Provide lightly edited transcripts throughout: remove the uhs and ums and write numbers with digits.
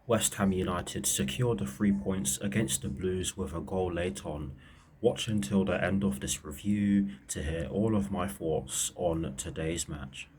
West Ham United secured the 3 points against the Blues with a goal late on. Watch until the end of this review to hear all of my thoughts on today's match.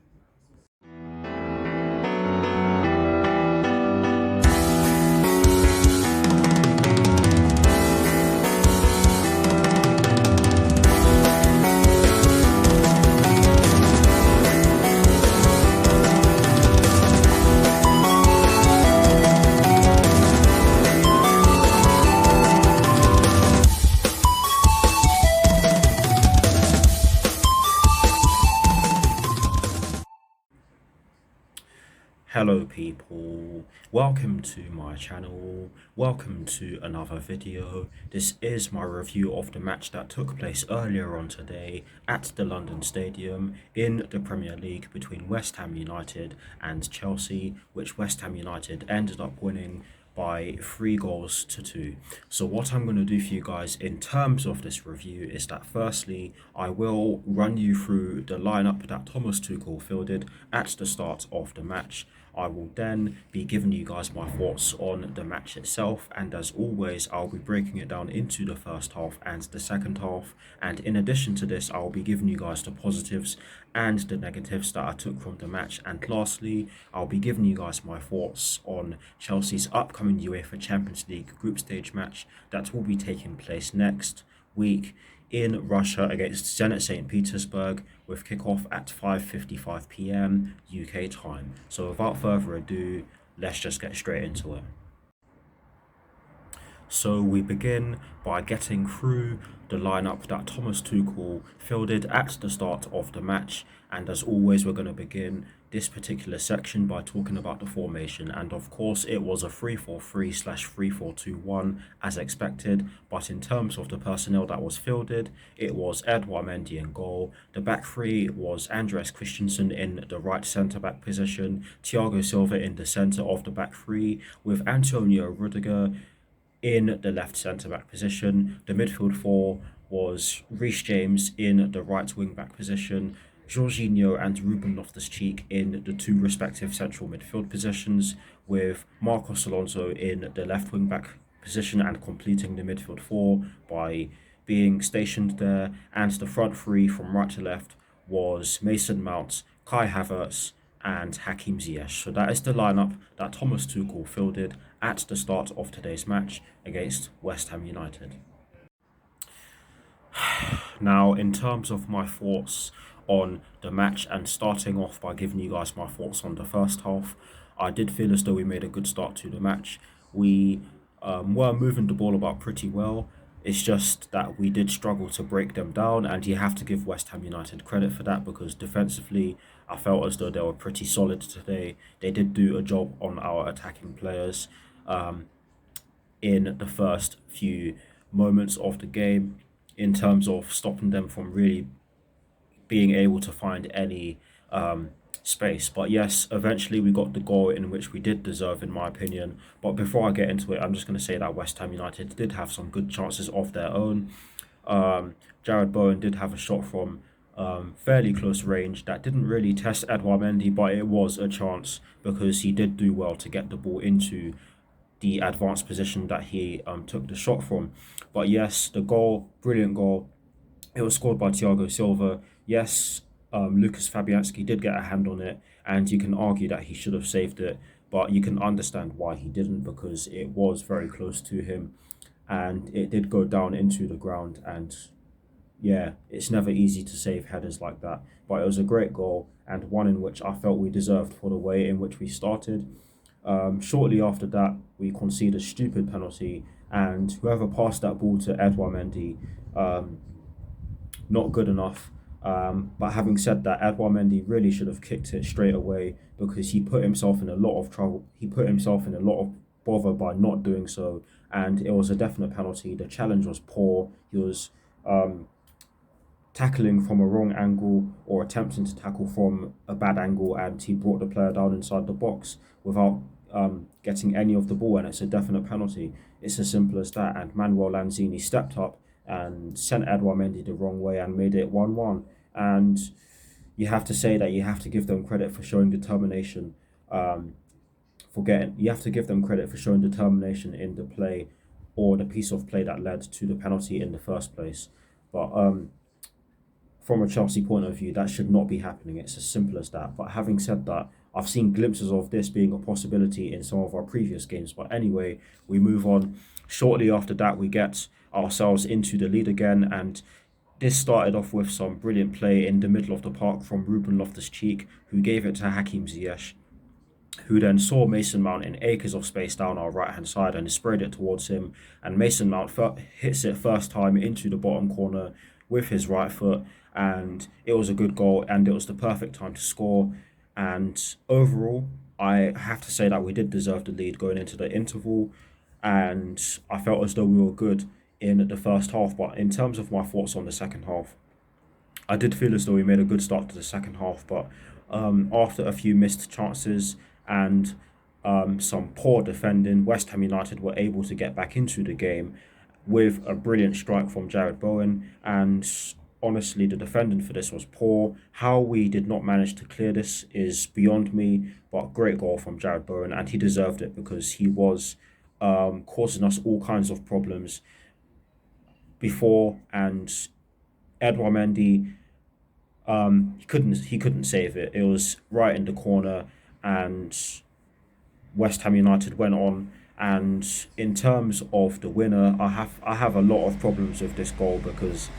Hello people, welcome to my channel, welcome to another video. This is my review of the match that took place earlier on today at the London Stadium in the Premier League between West Ham United and Chelsea, which West Ham United ended up winning by 3 goals to 2. So what I'm going to do for you guys in terms of this review is that firstly, I will run you through the lineup that Thomas Tuchel fielded at the start of the match. I will then be giving you guys my thoughts on the match itself, and as always I'll be breaking it down into the first half and the second half, and in addition to this I'll be giving you guys the positives and the negatives that I took from the match, and lastly I'll be giving you guys my thoughts on Chelsea's upcoming UEFA Champions League group stage match that will be taking place next week in Russia against Zenit St. Petersburg, with kickoff at 5:55 p.m. UK time. So without further ado, let's just get straight into it. So we begin by getting through the lineup that Thomas Tuchel fielded at the start of the match, and as always we're going to begin this particular section by talking about the formation, and of course it was a 3-4-3/3-4-2-1 as expected, but in terms of the personnel that was fielded, it was Edouard Mendy in goal. The back three was Andreas Christensen in the right centre-back position, Thiago Silva in the centre of the back three, with Antonio Rudiger in the left centre-back position. The midfield four was Reece James in the right wing-back position, Jorginho and Ruben Loftus-Cheek in the two respective central midfield positions, with Marcos Alonso in the left wing-back position and completing the midfield four by being stationed there, and the front three from right to left was Mason Mount, Kai Havertz, and Hakim Ziyech. So that is the lineup that Thomas Tuchel fielded at the start of today's match against West Ham United. Now, in terms of my thoughts on the match, and starting off by giving you guys my thoughts on the first half, I did feel as though we made a good start to the match. We were moving the ball about pretty well. It's just that we did struggle to break them down, and you have to give West Ham United credit for that, because defensively I felt as though they were pretty solid today. They did do a job on our attacking players in the first few moments of the game, in terms of stopping them from really being able to find any space. But yes, eventually we got the goal in which we did deserve, in my opinion. But before I get into it, I'm just going to say that West Ham United did have some good chances of their own. Jared Bowen did have a shot from fairly close range that didn't really test Edouard Mendy, but it was a chance because he did do well to get the ball into the advanced position that he took the shot from. But yes, the goal, brilliant goal. It was scored by Thiago Silva. Yes, Lucas Fabianski did get a hand on it, and you can argue that he should have saved it, but you can understand why he didn't, because it was very close to him and it did go down into the ground. And yeah, it's never easy to save headers like that, but it was a great goal, and one in which I felt we deserved for the way in which we started. Shortly after that, we conceded a stupid penalty, and whoever passed that ball to Edouard Mendy, not good enough. But having said that, Edouard Mendy really should have kicked it straight away, because he put himself in a lot of trouble. He put himself in a lot of bother by not doing so, and it was a definite penalty. The challenge was poor. He was tackling from a wrong angle, or attempting to tackle from a bad angle, and he brought the player down inside the box without getting any of the ball, and it's a definite penalty. It's as simple as that. And Manuel Lanzini stepped up and sent Edouard Mendy the wrong way and made it 1-1. And you have to say that you have to give them credit for showing determination for you have to give them credit for showing determination in the play or the piece of play that led to the penalty in the first place. But from a Chelsea point of view, that should not be happening. It's as simple as that. But having said that, I've seen glimpses of this being a possibility in some of our previous games. But anyway, we move on. Shortly after that, we get ourselves into the lead again, and this started off with some brilliant play in the middle of the park from Ruben Loftus-Cheek, who gave it to Hakim Ziyech, who then saw Mason Mount in acres of space down our right hand side and sprayed it towards him. And Mason Mount hits it first time into the bottom corner with his right foot, and it was a good goal, and it was the perfect time to score. And overall, I have to say that we did deserve the lead going into the interval, and I felt as though we were good in the first half. But in terms of my thoughts on the second half, I did feel as though we made a good start to the second half, but after a few missed chances and some poor defending, West Ham United were able to get back into the game with a brilliant strike from Jared Bowen. And honestly, the defending for this was poor. How we did not manage to clear this is beyond me, but great goal from Jared Bowen, and he deserved it because he was causing us all kinds of problems before. And Edouard Mendy, he couldn't save it. It was right in the corner, and West Ham United went on. And in terms of the winner, I have a lot of problems with this goal because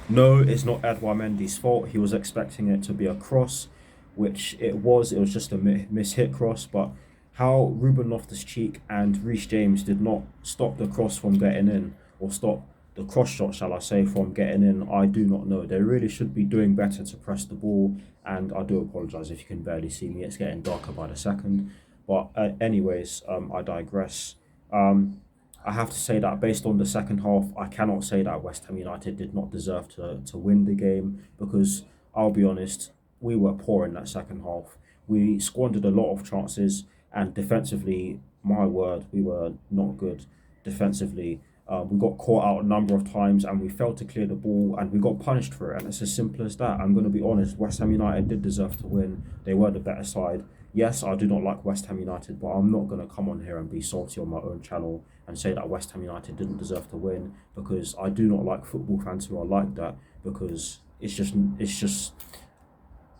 no, it's not Edouard Mendy's fault. He was expecting it to be a cross, which it was. It was just a mishit cross. But how Ruben Loftus-Cheek and Reece James did not stop the cross from getting in, or stop the cross shot, shall I say, from getting in, I do not know. They really should be doing better to press the ball. And I do apologise if you can barely see me. It's getting darker by the second. But anyways, I digress. I have to say that based on the second half, I cannot say that West Ham United did not deserve to win the game, because I'll be honest, we were poor in that second half. We squandered a lot of chances, and defensively, my word, we were not good defensively. We got caught out a number of times, and we failed to clear the ball, and we got punished for it. And it's as simple as that. I'm going to be honest, West Ham United did deserve to win. They were the better side. Yes, I do not like West Ham United, but I'm not going to come on here and be salty on my own channel and say that West Ham United didn't deserve to win, because I do not like football fans who are like that, because it's just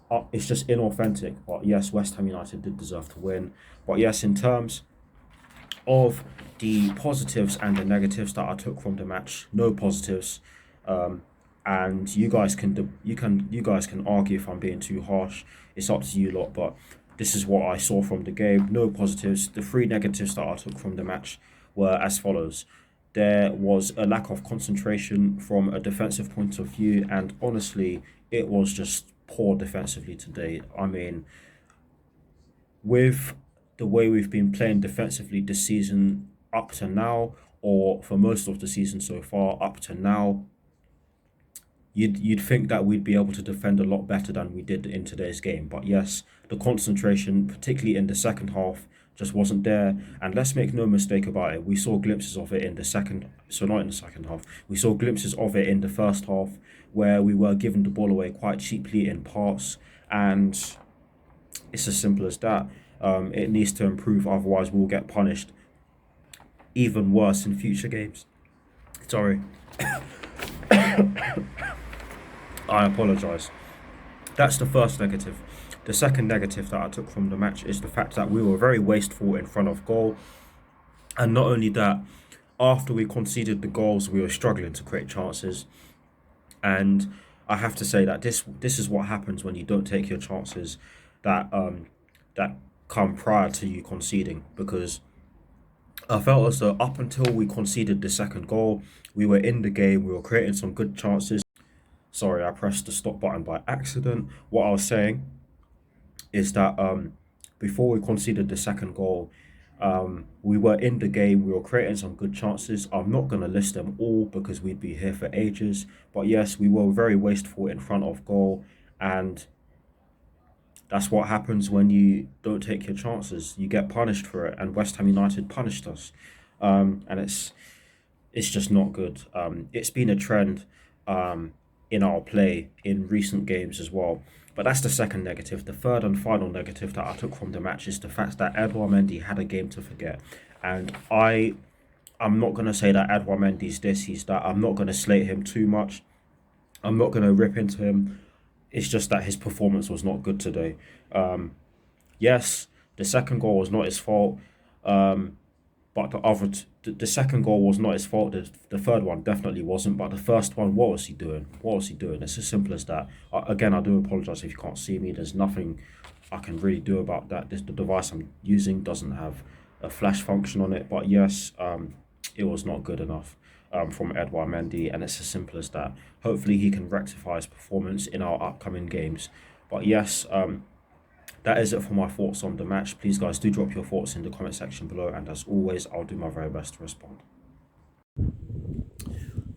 inauthentic. But yes, West Ham United did deserve to win. But yes, in terms of the positives and the negatives that I took from the match, no positives. And you guys can argue if I'm being too harsh. It's up to you lot, but this is what I saw from the game. No positives. The three negatives that I took from the match were as follows. There was a lack of concentration from a defensive point of view, and honestly, it was just poor defensively today. I mean, with the way we've been playing defensively this season up to now, or for most of the season so far up to now, you'd think that we'd be able to defend a lot better than we did in today's game. But yes, the concentration, particularly in the second half, just wasn't there. And let's make no mistake about it, we saw glimpses of it in the second, so not in the second half, we saw glimpses of it in the first half, where we were giving the ball away quite cheaply in parts. And it's as simple as that. It needs to improve, otherwise we'll get punished even worse in future games. Sorry. I apologise. That's the first negative. The second negative that I took from the match is the fact that we were very wasteful in front of goal. And not only that, after we conceded the goals, we were struggling to create chances. And I have to say that this is what happens when you don't take your chances that come prior to you conceding, because I felt as though up until we conceded the second goal, we were in the game, we were creating some good chances. Sorry, I pressed the stop button by accident. What I was saying is that before we conceded the second goal, we were in the game, we were creating some good chances. I'm not going to list them all because we'd be here for ages. But yes, we were very wasteful in front of goal, and that's what happens when you don't take your chances. You get punished for it, and West Ham United punished us. And it's just not good. It's been a trend in our play in recent games as well. But that's the second negative. The third and final negative that I took from the match is the fact that Edouard Mendy had a game to forget. And I'm not gonna say that Edouard Mendy's this, he's that. I'm not gonna slate him too much. I'm not gonna rip into him. It's just that his performance was not good today. Yes, the second goal was not his fault. Um, but the second goal was not his fault. The third one definitely wasn't. But the first one, what was he doing? What was he doing? It's as simple as that. Again, I do apologize if you can't see me. There's nothing I can really do about that. The device I'm using doesn't have a flash function on it. But yes, it was not good enough from Edouard Mendy, and it's as simple as that. Hopefully, he can rectify his performance in our upcoming games. But yes, that is it for my thoughts on the match. Please, guys, do drop your thoughts in the comment section below, and as always, I'll do my very best to respond.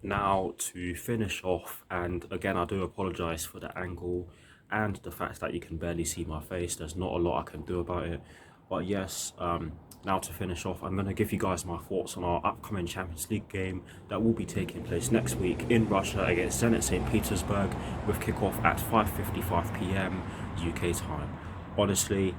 Now, to finish off, and again, I do apologize for the angle and the fact that you can barely see my face. There's not a lot I can do about it. But yes, now to finish off, I'm going to give you guys my thoughts on our upcoming Champions League game that will be taking place next week in Russia against Zenit St. Petersburg, with kickoff at 5:55 p.m. UK time. Honestly,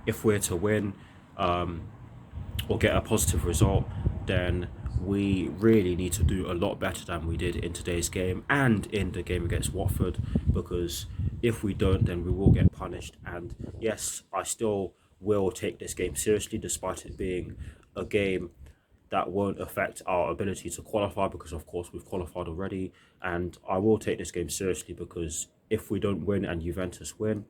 if we're to win or get a positive result, then we really need to do a lot better than we did in today's game and in the game against Watford, because if we don't, then we will get punished. And yes, I still will take this game seriously, despite it being a game that won't affect our ability to qualify, because of course we've qualified already. And I will take this game seriously, because if we don't win and Juventus win,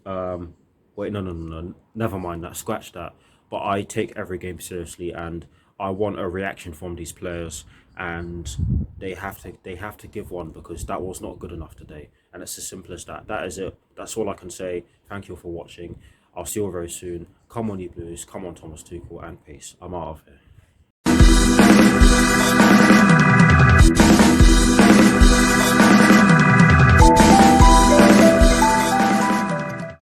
wait, no, never mind that, scratch that. But I take every game seriously, and I want a reaction from these players, and they have to give one, because that was not good enough today. And it's as simple as that. That is it. That's all I can say. Thank you for watching. I'll see you all very soon. Come on, you Blues. Come on, Thomas Tuchel, and peace. I'm out of here.